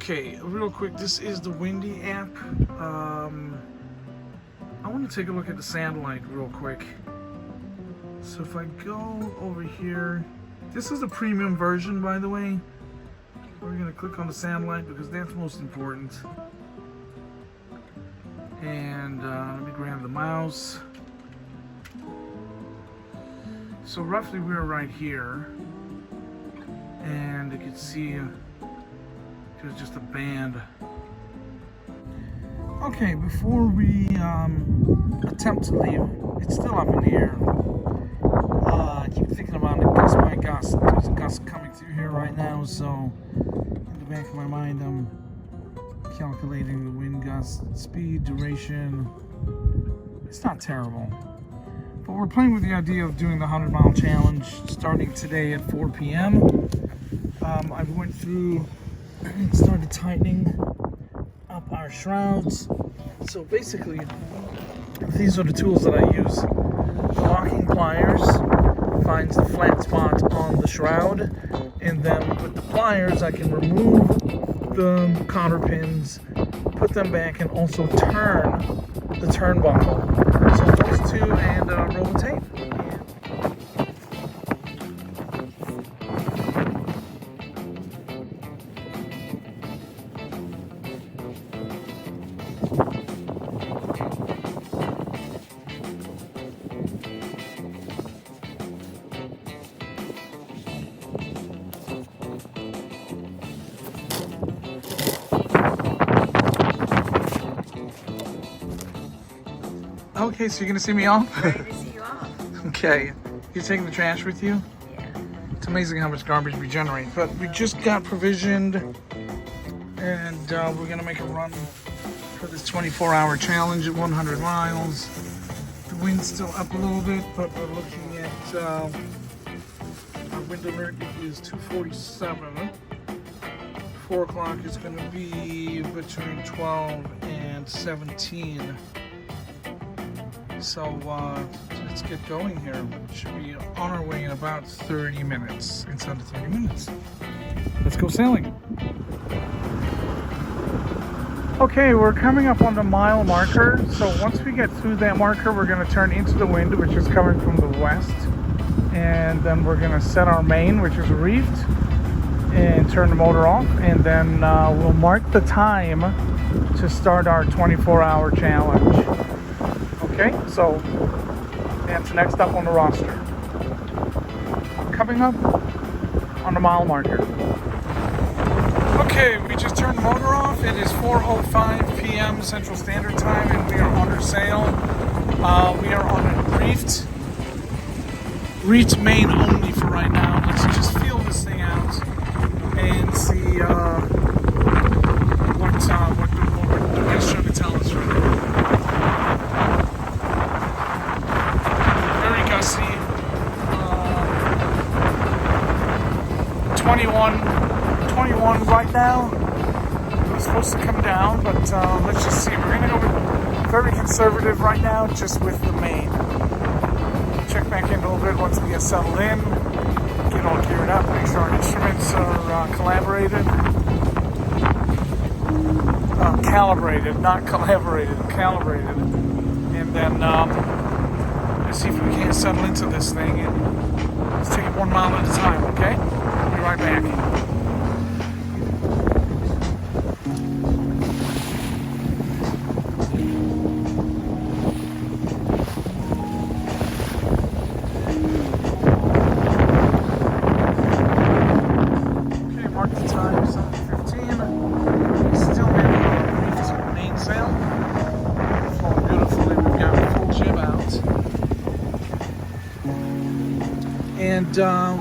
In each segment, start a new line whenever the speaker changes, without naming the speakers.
Okay, real quick, this is the Windy app. I want to take a look at the satellite real quick. So if I go over here, this is the premium version, by the way. We're going to click on the satellite because that's most important. And let me grab the mouse. So roughly we're right here. And you can see there's just a band. Okay, before we attempt to leave, it's still up in the air. I keep thinking about it gust by gust. There's a gust coming through here right now, so in the back of my mind I'm calculating the wind gust speed, duration. It's not terrible. But we're playing with the idea of doing the 100-mile challenge starting today at 4 p.m. I went through and started tightening up our shrouds. So basically, these are the tools that I use. The locking pliers finds the flat spot on the shroud, and then with the pliers I can remove the cotter pins, put them back, and also turn the turnbuckle. So those two and roll the tape. Okay, so you're gonna see me off?
Ready to see you off.
Okay. You're taking the trash with you?
Yeah.
It's amazing how much garbage we generate. But we just got provisioned, and we're gonna make a run for this 24-hour challenge at 100 miles. The wind's still up a little bit, but we're looking at our wind alert is 247. 4 o'clock is gonna be between 12 and 17. So let's get going here. Should be on our way in about 30 minutes, inside of 30 minutes. Let's go sailing. Okay, we're coming up on the mile marker. So once we get through that marker, we're going to turn into the wind, which is coming from the west. And then we're going to set our main, which is reefed, and turn the motor off. And then we'll mark the time to start our 24-hour challenge. Okay, so that's next up on the roster. Coming up on the mile marker. Okay, we just turned the motor off. It is 4:05 p.m. Central Standard Time, and we are under sail. We are on a reefed main only for right now. Let's just feel this thing out and see what the wind's trying to tell us right now. 21 right now. It's supposed to come down, but let's just see. We're going to go very conservative right now, just with the main. Check back in a little bit once we get settled in, get all geared up, make sure our instruments are calibrated, not collaborated, calibrated. And then let's see if we can't settle into this thing. And let's take it 1 mile at a time, okay? Be right back. And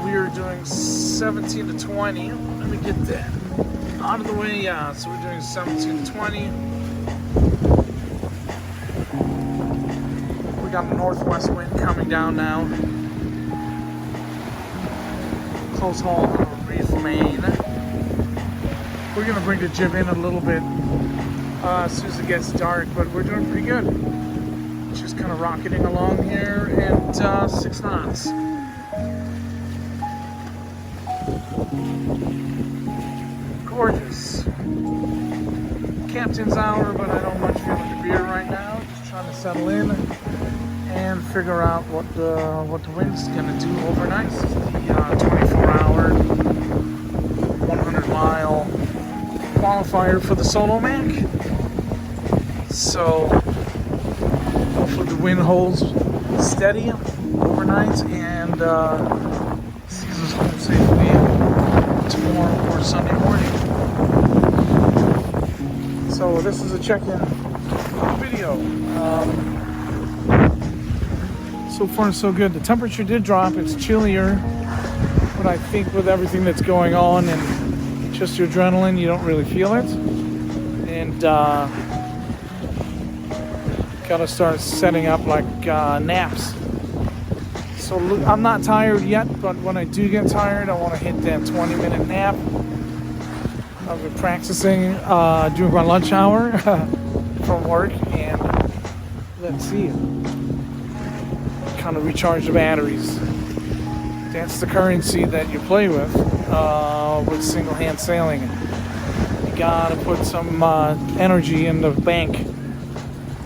we are doing 17 to 20. Let me get that out of the way. Yeah, so we're doing 17 to 20. We got a northwest wind coming down now. Close haul on a reef main. We're gonna bring the jib in a little bit as soon as it gets dark, but we're doing pretty good. Just kind of rocketing along here at 6 knots. gorgeous. Captain's hour, but I don't much feel like a beer right now. Just trying to settle in and figure out what the wind's gonna do overnight. This is the 24-hour, 100-mile qualifier for the solo Mac. So hopefully the wind holds steady overnight and sees us home safely tomorrow or Sunday morning. So this is a check-in video. So far so good. The temperature did drop. It's chillier, but I think with everything that's going on and just your adrenaline, you don't really feel it. And gotta start setting up like naps. So I'm not tired yet, but when I do get tired, I want to hit that 20-minute nap. I've been practicing during my lunch hour from work, and let's see, kind of recharge the batteries. That's the currency that you play with single hand sailing. You gotta put some energy in the bank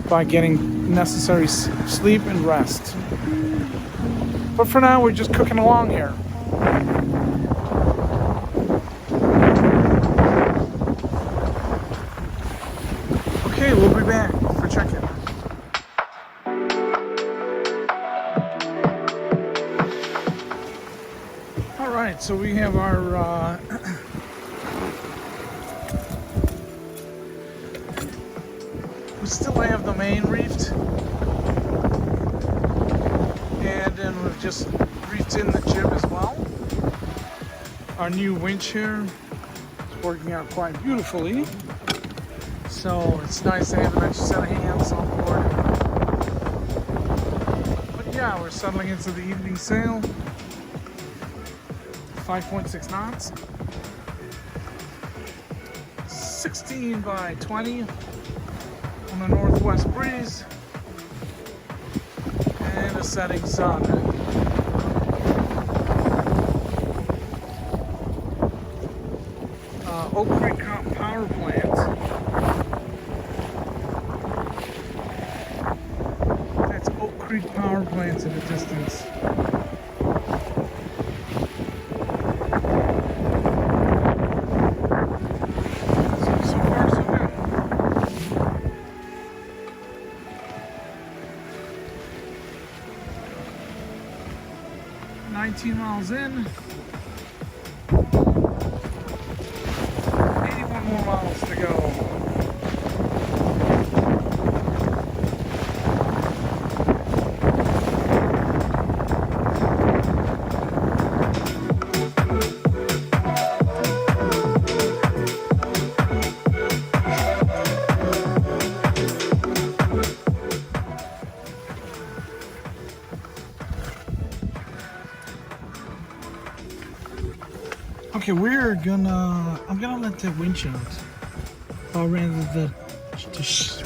by getting necessary sleep and rest. But for now, we're just cooking along here. Okay, we'll be back for check-in. All right, so we have our we still have the main reefed, and then we've just reefed in the jib as well. Our new winch here is working out quite beautifully, so it's nice to have an extra set of hands on board. But yeah, we're settling into the evening sail. 5.6 knots, 16 by 20 on a northwest breeze, and a setting sun. Oak Creek Power Plant. That's Oak Creek Power Plant in the distance. So far, so good. 19 miles in. 81 more miles to go. Okay, I'm gonna let that winch out. Or rather,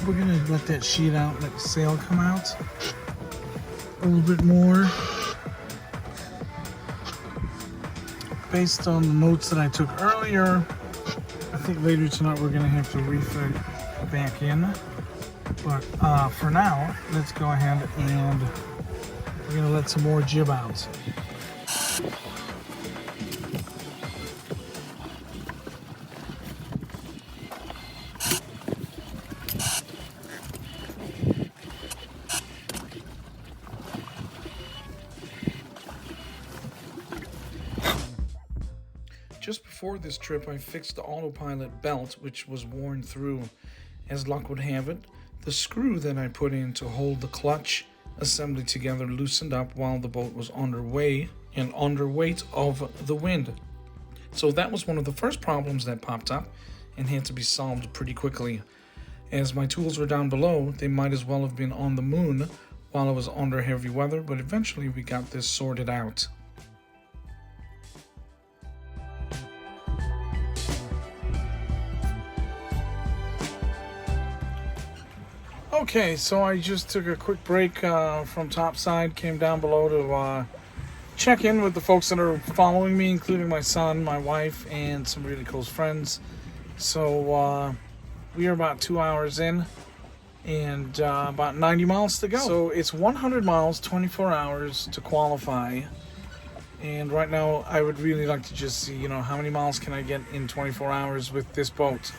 we're gonna let that sheet out, let the sail come out a little bit more. Based on the notes that I took earlier, I think later tonight we're gonna have to reef it back in. But for now, let's go ahead and we're gonna let some more jib out. Just before this trip, I fixed the autopilot belt, which was worn through. As luck would have it, the screw that I put in to hold the clutch assembly together loosened up while the boat was underway and under weight of the wind. So that was one of the first problems that popped up and had to be solved pretty quickly. As my tools were down below, they might as well have been on the moon while I was under heavy weather, but eventually we got this sorted out. Okay, so I just took a quick break from topside, came down below to check in with the folks that are following me, including my son, my wife, and some really close friends. So we are about 2 hours in and about 90 miles to go. So it's 100 miles, 24 hours to qualify. And right now I would really like to just see, how many miles can I get in 24 hours with this boat.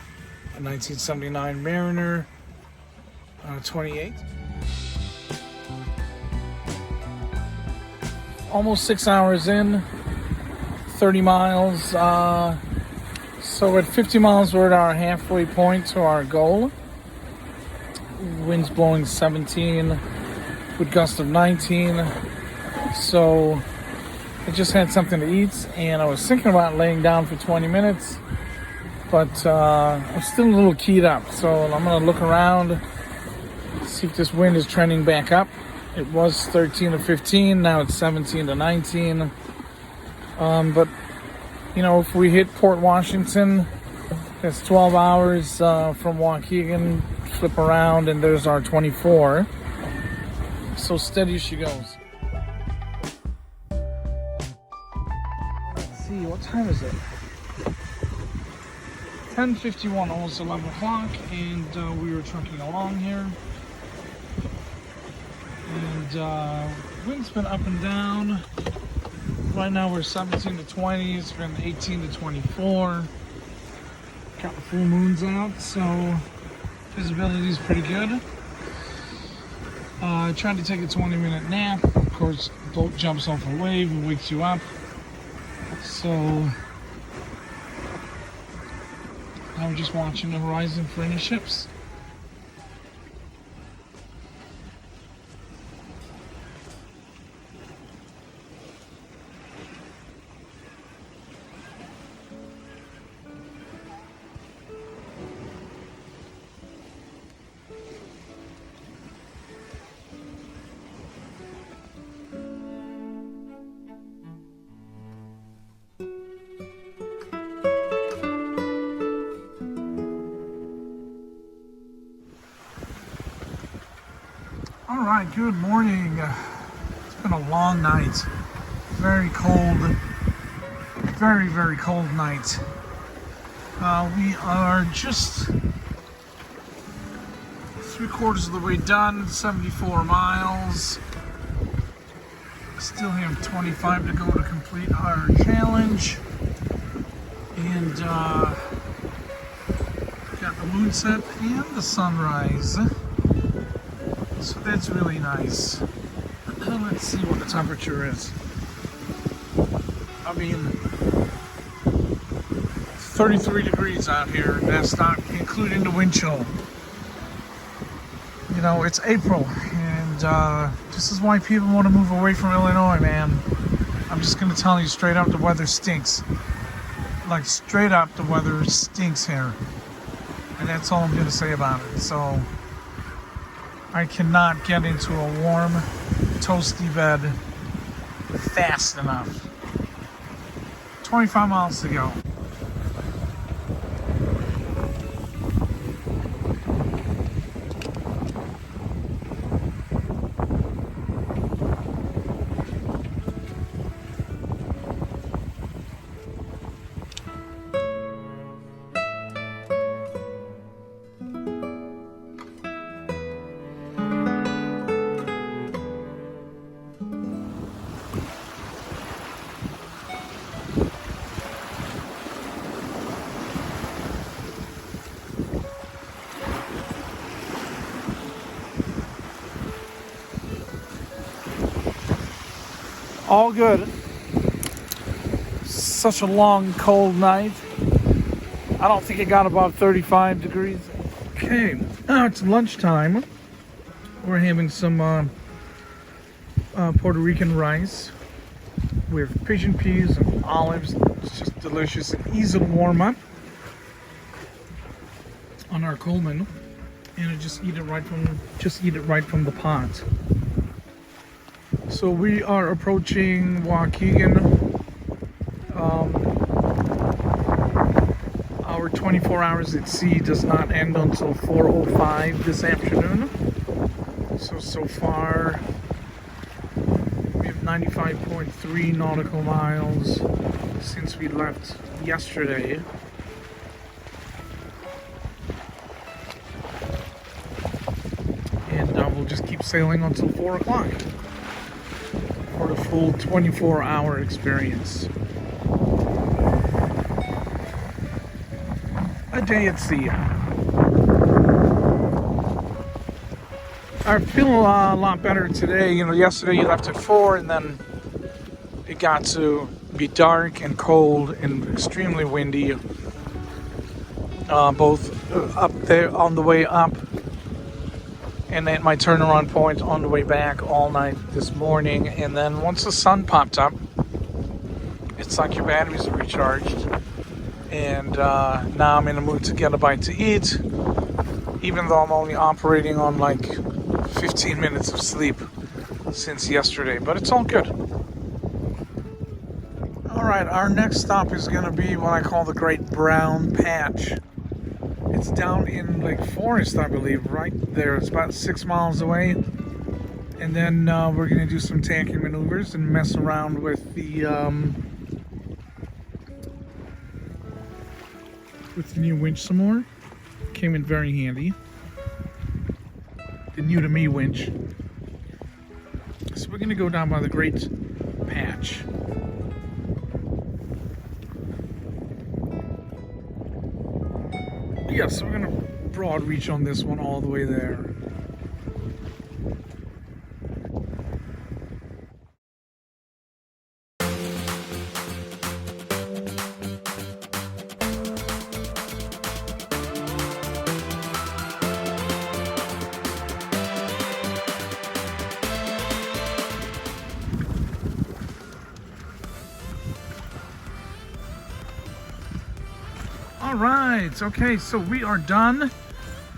A 1979 Mariner 28. Almost 6 hours in, 30 miles. So at 50 miles, we're at our halfway point to our goal. Wind's blowing 17 with gusts of 19. So I just had something to eat, and I was thinking about laying down for 20 minutes, but I'm still a little keyed up. So I'm going to look around, see if this wind is trending back up. It was 13 to 15, now it's 17 to 19. But, if we hit Port Washington, that's 12 hours from Waukegan, flip around, and there's our 24. So steady she goes. Let's see, what time is it? 10:51, almost 11 o'clock, and we were trucking along here. And wind's been up and down. Right now we're 17 to 20. It's been 18 to 24. Got the full moons out, so visibility is pretty good. Tried to take a 20-minute nap. Of course, boat jumps off a wave and wakes you up. So now we're just watching the horizon for any ships. All right, good morning. It's been a long night. Very cold. Very, very cold night. We are just 3/4 of the way done, 74 miles. Still have 25 to go to complete our challenge. And got the moon set and the sunrise. So that's really nice. Let's see what the temperature is. I mean, 33 degrees out here. That's not including the wind chill. It's April, and this is why people want to move away from Illinois, man. I'm just going to tell you straight up, the weather stinks. Like, straight up, the weather stinks here. And that's all I'm going to say about it. So I cannot get into a warm, toasty bed fast enough. 25 miles to go. All good. Such a long, cold night. I don't think it got above 35 degrees. Okay, now it's lunchtime. We're having some Puerto Rican rice with pigeon peas and olives. It's just delicious and easy to warm up on our Coleman, and just eat it right from the pot. So we are approaching Waukegan. Our 24 hours at sea does not end until 4:05 this afternoon. So far, we have 95.3 nautical miles since we left yesterday. And we'll just keep sailing until 4 o'clock for the full 24-hour experience. A day at sea. I feel a lot better today. You know, yesterday you left at 4 and then it got to be dark and cold and extremely windy. Both up there on the way up and at my turnaround point on the way back all night this morning. And then once the sun popped up, it's like your batteries are recharged. And now I'm in the mood to get a bite to eat, even though I'm only operating on like 15 minutes of sleep since yesterday, but it's all good. All right, our next stop is going to be what I call the Great Brown Patch. It's down in Lake Forest, I believe, right there. It's about 6 miles away. And then we're going to do some tanking maneuvers and mess around with the new winch some more. Came in very handy. The new to me winch. So we're going to go down by the Great Patch. Yeah, so we're going to broad reach on this one all the way there. All right, okay, so we are done.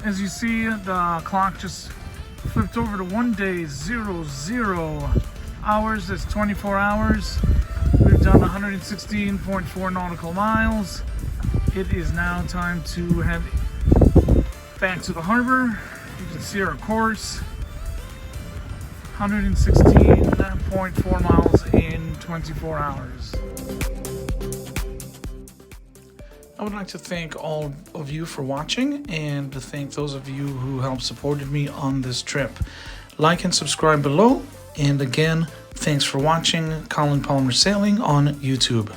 As you see, the clock just flipped over to 1 day, 00 hours. That's 24 hours. We've done 116.4 nautical miles. It is now time to head back to the harbor. You can see our course. 116.4 miles in 24 hours. I would like to thank all of you for watching and to thank those of you who helped supported me on this trip. Like and subscribe below. And again, thanks for watching Colin Palmer Sailing on YouTube.